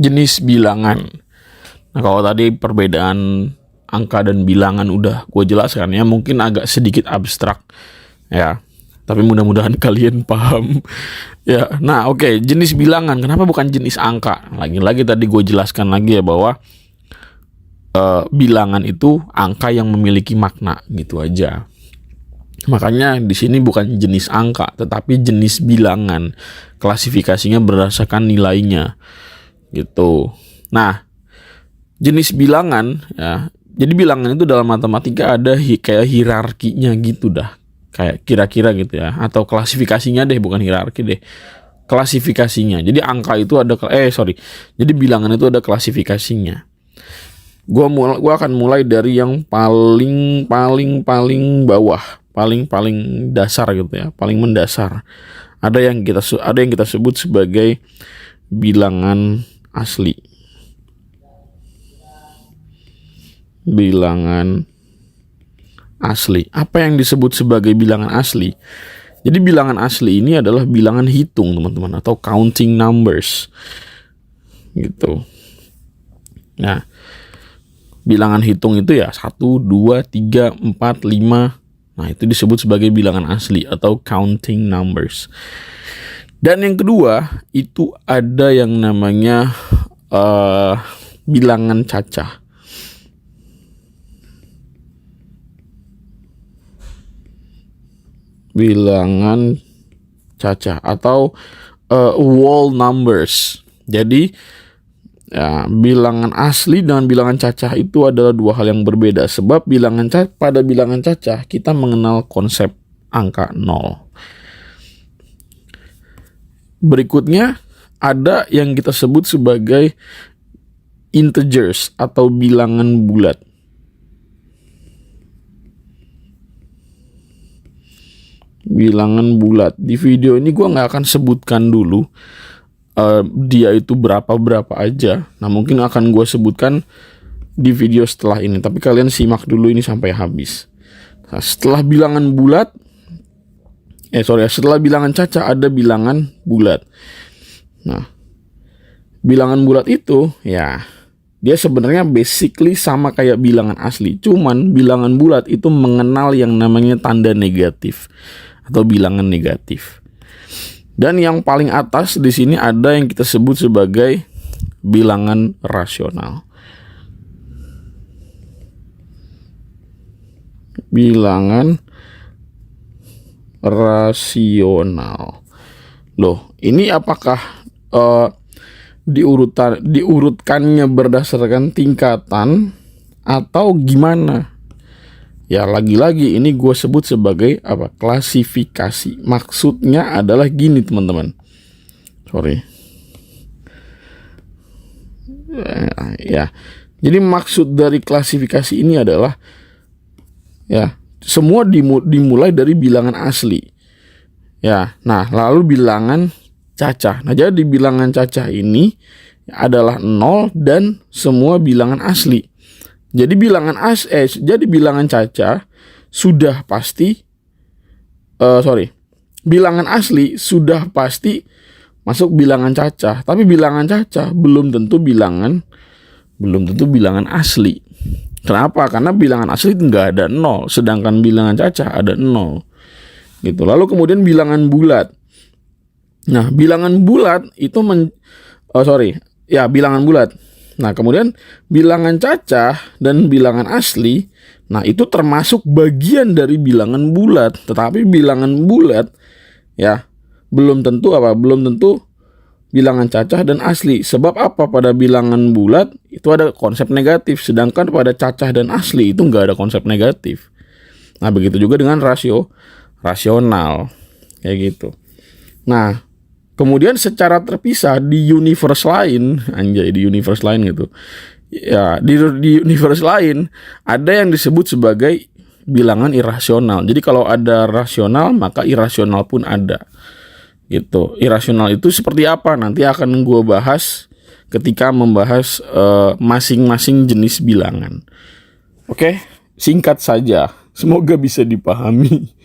jenis bilangan. Nah, kalau tadi perbedaan angka dan bilangan udah gue jelaskan ya, mungkin agak sedikit abstrak ya, tapi mudah-mudahan kalian paham ya. Nah oke, jenis bilangan, kenapa bukan jenis angka? Lagi-lagi tadi gue jelaskan lagi ya, bahwa bilangan itu angka yang memiliki makna, gitu aja. Makanya di sini bukan jenis angka, tetapi jenis bilangan. Klasifikasinya berdasarkan nilainya, gitu. Nah, jenis bilangan ya. Jadi bilangan itu dalam matematika ada kayak hierarkinya gitu dah. Kayak kira-kira gitu ya, atau klasifikasinya deh, bukan hierarki deh. Klasifikasinya. Jadi angka itu ada Jadi bilangan itu ada klasifikasinya. Gua akan mulai dari yang paling bawah, paling dasar gitu ya, paling mendasar. Ada yang kita sebut sebagai bilangan asli. Bilangan asli. Apa yang disebut sebagai bilangan asli? Jadi bilangan asli ini adalah bilangan hitung, teman-teman, atau counting numbers. Gitu. Nah, bilangan hitung itu ya 1, 2, 3, 4, 5. Nah, itu disebut sebagai bilangan asli atau counting numbers. Dan yang kedua, itu ada yang namanya bilangan cacah. Bilangan cacah atau whole numbers. Jadi ya, bilangan asli dengan bilangan cacah itu adalah dua hal yang berbeda. Sebab pada bilangan cacah kita mengenal konsep angka 0. Berikutnya ada yang kita sebut sebagai integers atau bilangan bulat. Bilangan bulat. Di video ini gue nggak akan sebutkan dulu dia itu berapa aja. Nah, mungkin akan gue sebutkan di video setelah ini, tapi kalian simak dulu ini sampai habis. Nah, setelah bilangan cacah ada bilangan bulat. Nah, bilangan bulat itu ya, dia sebenarnya basically sama kayak bilangan asli, cuman bilangan bulat itu mengenal yang namanya tanda negatif atau bilangan negatif. Dan yang paling atas di sini ada yang kita sebut sebagai bilangan rasional. Bilangan rasional. Loh, ini apakah diurutkannya berdasarkan tingkatan atau gimana? Ya, lagi-lagi ini gue sebut sebagai apa? Klasifikasi. Maksudnya adalah gini, teman-teman. Ya. Jadi maksud dari klasifikasi ini adalah ya, semua dimulai dari bilangan asli. Ya. Nah, lalu bilangan cacah. Nah, jadi bilangan cacah ini adalah 0 dan semua bilangan asli. Jadi bilangan cacah sudah pasti bilangan asli sudah pasti masuk bilangan cacah, tapi bilangan cacah belum tentu bilangan asli. Kenapa? Karena bilangan asli nggak ada 0, sedangkan bilangan cacah ada 0. Gitu. Lalu kemudian bilangan bulat. Nah, bilangan bulat itu bilangan bulat. Nah, kemudian bilangan cacah dan bilangan asli, nah itu termasuk bagian dari bilangan bulat. Tetapi bilangan bulat ya belum tentu bilangan cacah dan asli. Sebab apa? Pada bilangan bulat itu ada konsep negatif, sedangkan pada cacah dan asli itu nggak ada konsep negatif. Nah, begitu juga dengan rasional kayak gitu. Nah, kemudian secara terpisah di universe lain, gitu. Ya, di universe lain ada yang disebut sebagai bilangan irasional. Jadi kalau ada rasional, maka irasional pun ada. Gitu. Irasional itu seperti apa? Nanti akan gue bahas ketika membahas masing-masing jenis bilangan. Oke, singkat saja. Semoga bisa dipahami.